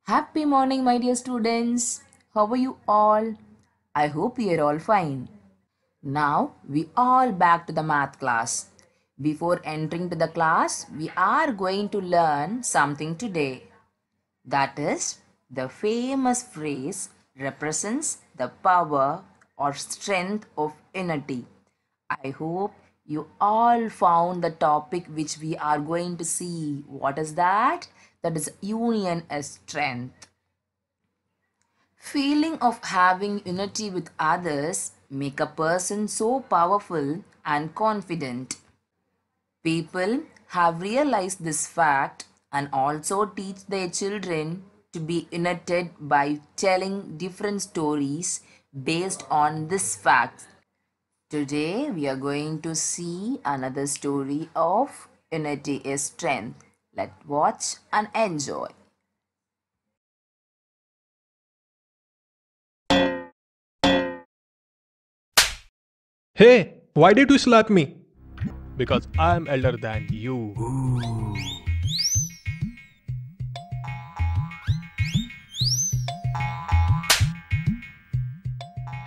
Happy morning, my dear students. How are you all? I hope you are all fine. Now we all back to the math class. Before entering to the class, we are going to learn something today. That is, the famous phrase represents the power or strength of unity. I hope you all found the topic which we are going to see. What is that? That is union as strength. Feeling of having unity with others make a person so powerful and confident. People have realized this fact and also teach their children to be united by telling different stories based on this fact. Today we are going to see another story of unity is strength. Let's watch and enjoy. Hey, why did you slap me? Because I am elder than you.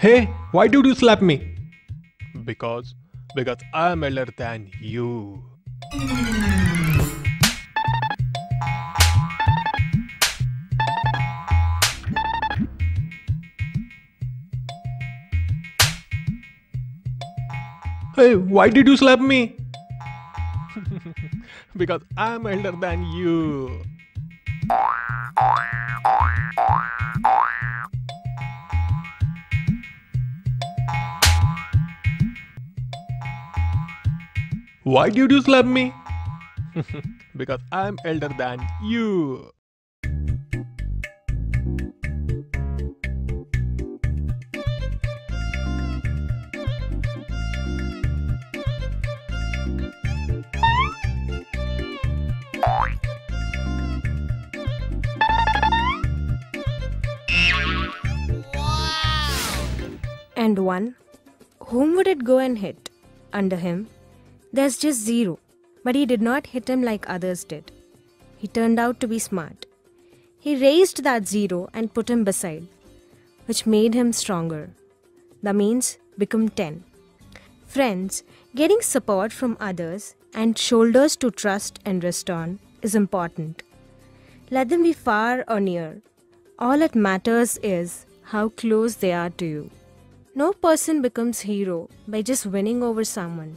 Hey, why did you slap me? Because because I am elder than you. Hey, why did you slap me? Because I am elder than you. Why did you slap me? Because I am elder than you. And one, whom would it go and hit? Under him, there's just zero, but he did not hit him like others did. He turned out to be smart. He raised that zero and put him beside, which made him stronger. The means become 10. Friends, getting support from others and shoulders to trust and rest on is important. Let them be far or near. All that matters is how close they are to you. No person becomes hero by just winning over someone.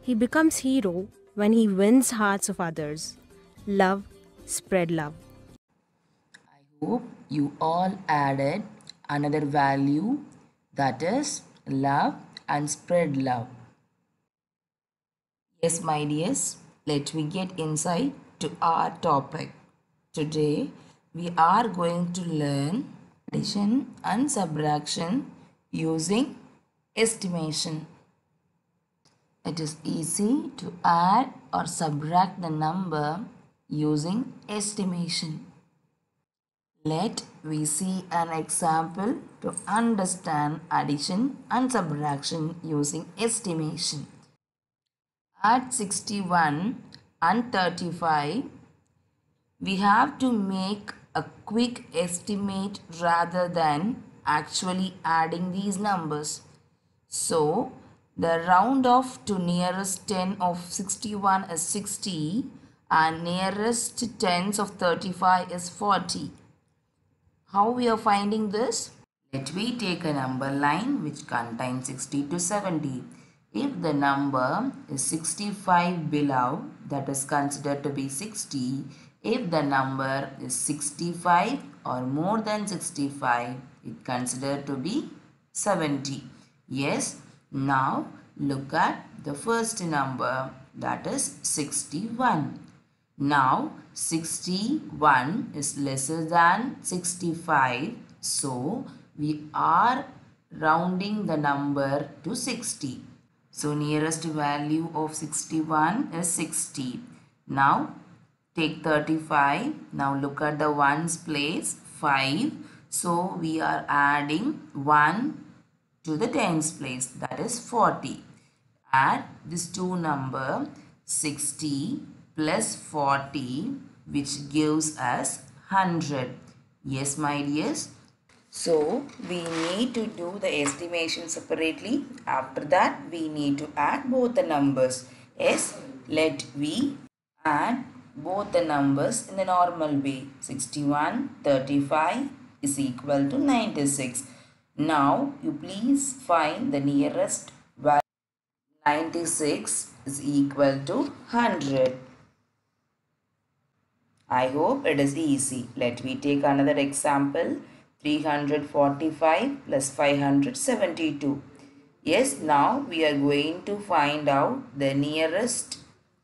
He becomes hero when he wins hearts of others. Love, spread love. I hope you all added another value, that is love and spread love. Yes, my dears, let me get inside to our topic. Today we are going to learn addition and subtraction using estimation. It is easy to add or subtract the number using estimation. Let we see an example to understand addition and subtraction using estimation. At 61 and 35, we have to make a quick estimate rather than actually adding these numbers. So, the round off to nearest 10 of 61 is 60 and nearest tens of 35 is 40. How we are finding this? Let me take a number line which contains 60 to 70. If the number is 65 below, that is considered to be 60. If the number is 65 or more than 65, it considered to be 70. Yes, now look at the first number, that is 61. Now 61 is lesser than 65, so we are rounding the number to 60. So nearest value of 61 is 60. Now take 35. Now look at the ones place, 5. So we are adding 1 to the tens place, that is 40. Add this two number 60 plus 40, which gives us 100. Yes, my dears. So we need to do the estimation separately. After that, we need to add both the numbers. Yes, let we add both the numbers in the normal way. 61, 35 is equal to 96. Now, you please find the nearest value. 96 is equal to 100. I hope it is easy. Let me take another example. 345 plus 572. Yes, now we are going to find out the nearest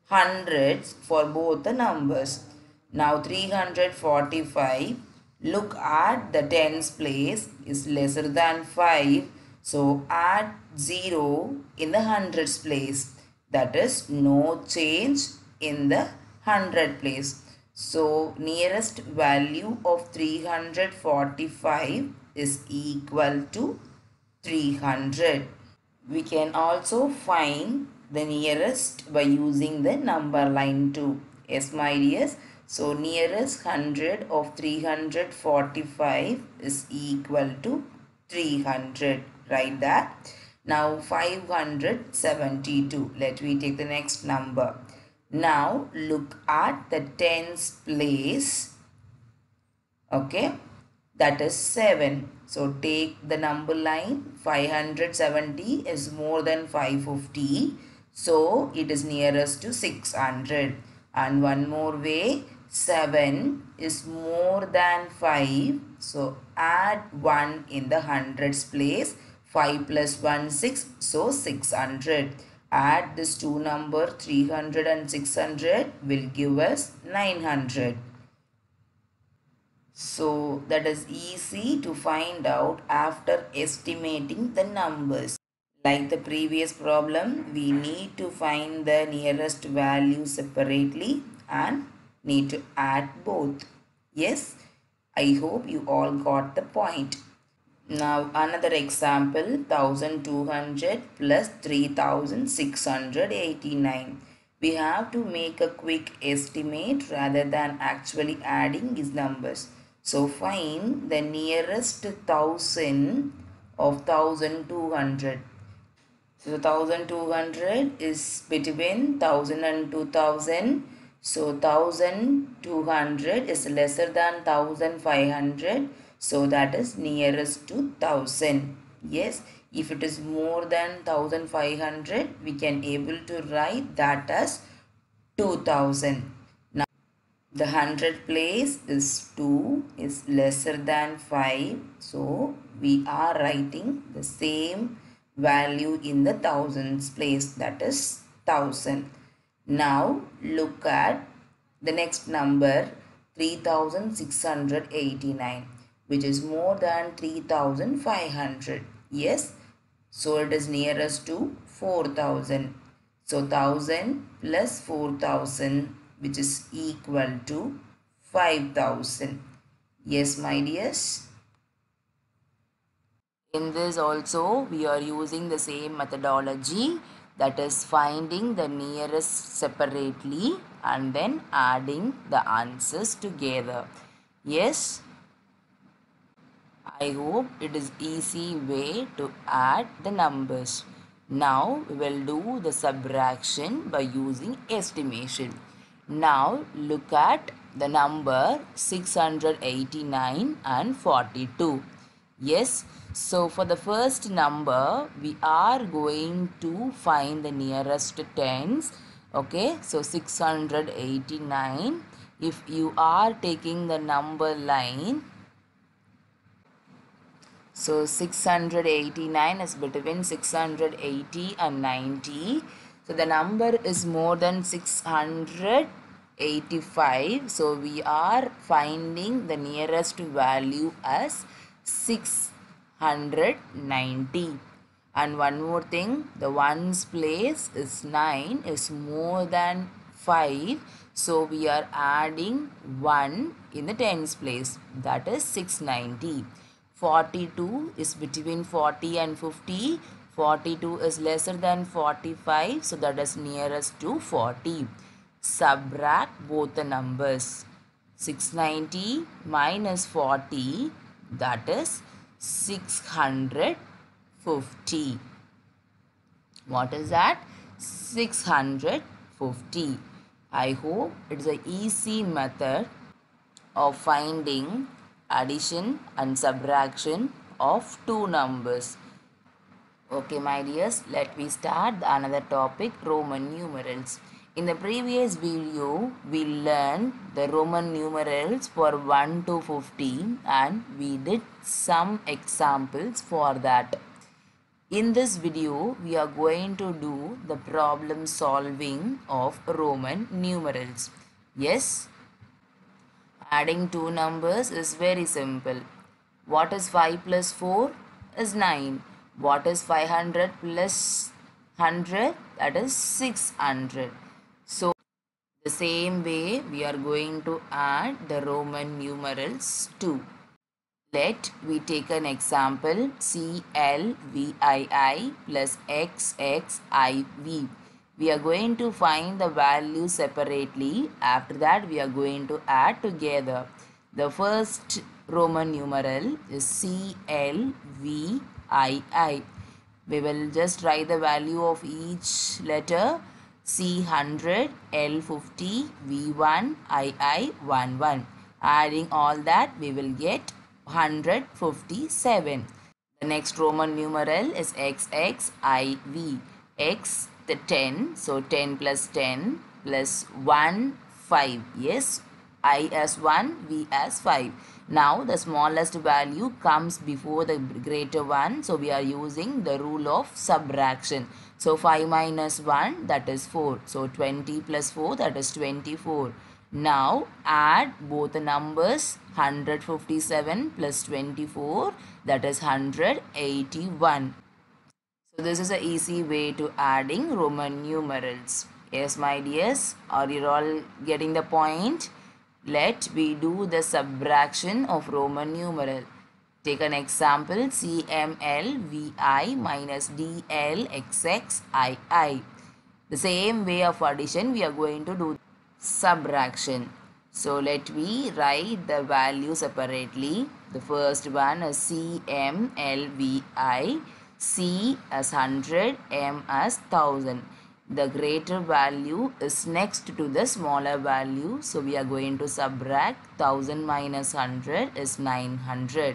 hundreds for both the numbers. Now 345, look at the tens place is lesser than 5. So add 0 in the hundreds place. That is no change in the 100 place. So nearest value of 345 is equal to 300. We can also find the nearest by using the number line too. Yes, my dears. So nearest 100 of 345 is equal to 300. Write that. Now 572. Let me take the next number. Now look at the tens place. Okay, that is 7. So take the number line. 570 is more than 550. So it is nearest to 600. And one more way, 7 is more than 5. So add 1 in the hundreds place. 5 plus 1, 6. So 600. Add this two number 300 and 600 will give us 900. So that is easy to find out after estimating the numbers. Like the previous problem, we need to find the nearest value separately and need to add both. Yes, I hope you all got the point. Now another example, 1200 plus 3689. We have to make a quick estimate rather than actually adding these numbers. So find the nearest 1000 of 1200. So 1200 is between 1000 and 2000. So 1200 is lesser than 1500. So that is nearest to 1000. Yes, if it is more than 1500, we can able to write that as 2000. Now the 100 place is 2 is lesser than 5. So we are writing the same value in the thousands place, that is 1000. Now look at the next number 3689, which is more than 3500. Yes, so it is nearest to 4000. So 1000 plus 4000, which is equal to 5000. Yes, my dears. In this also we are using the same methodology, that is finding the nearest separately and then adding the answers together. Yes, I hope it is easy way to add the numbers. Now we will do the subtraction by using estimation. Now look at the number 689 and 42. Yes, so for the first number we are going to find the nearest tens. Okay, so 689. If you are taking the number line, so 689 is between 680 and 90. So the number is more than 685. So we are finding the nearest value as 690. And one more thing, the ones place is 9 is more than 5. So we are adding 1 in the tens place, that is 690. 42 is between 40 and 50. 42 is lesser than 45. So that is nearest to 40. Subtract both the numbers. 690 minus 40, that is 650. What is that? 650. I hope it's an easy method of finding addition and subtraction of two numbers. Okay, my dears, let me start another topic, Roman numerals. In the previous video, we learned the Roman numerals for 1 to 50 and we did some examples for that. In this video, we are going to do the problem solving of Roman numerals. Yes, adding two numbers is very simple. What is 5 plus 4 is 9. What is 500 plus 100? That is 600. So, the same way we are going to add the Roman numerals too. Let we take an example, CLVII plus XXIV. We are going to find the values separately. After that, we are going to add together. The first Roman numeral is CLVII. We will just write the value of each letter. C 100, L 50, V 1, II 11. Adding all that, we will get 157. The next Roman numeral is XXIV. X the 10, so 10 plus 10 plus 1, 5. Yes, I as 1, V as 5. Now the smallest value comes before the greater one, so we are using the rule of subtraction. So 5 minus 1, that is 4. So 20 plus 4, that is 24. Now add both the numbers, 157 plus 24, that is 181. So this is an easy way to adding Roman numerals. Yes, my dears, are you all getting the point? Let we do the subtraction of Roman numeral. Take an example, CMLVI minus DLXXII. The same way of addition we are going to do subtraction. So let me write the value separately. The first one is CMLVI, C as 100, M as 1000. The greater value is next to the smaller value. So we are going to subtract 1000 minus 100 is 900.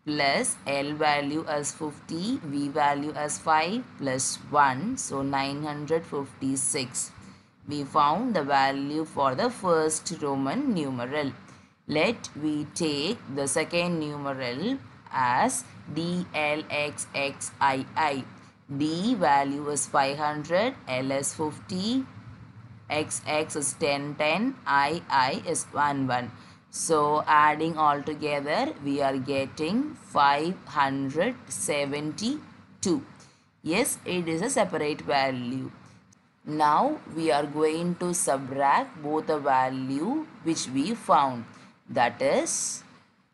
Plus L value as 50, V value as 5 plus 1. So 956. We found the value for the first Roman numeral. Let we take the second numeral as DLXXII. D value is 500, L is 50, XX is 1010, II is 11. So adding all together, we are getting 572. Yes, it is a separate value. Now we are going to subtract both the value which we found. That is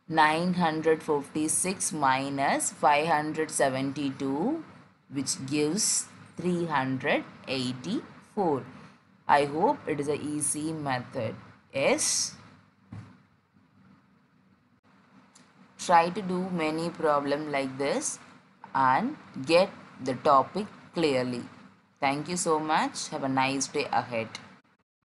956 minus 572, which gives 384. I hope it is an easy method. Yes. Try to do many problems like this and get the topic clearly. Thank you so much. Have a nice day ahead.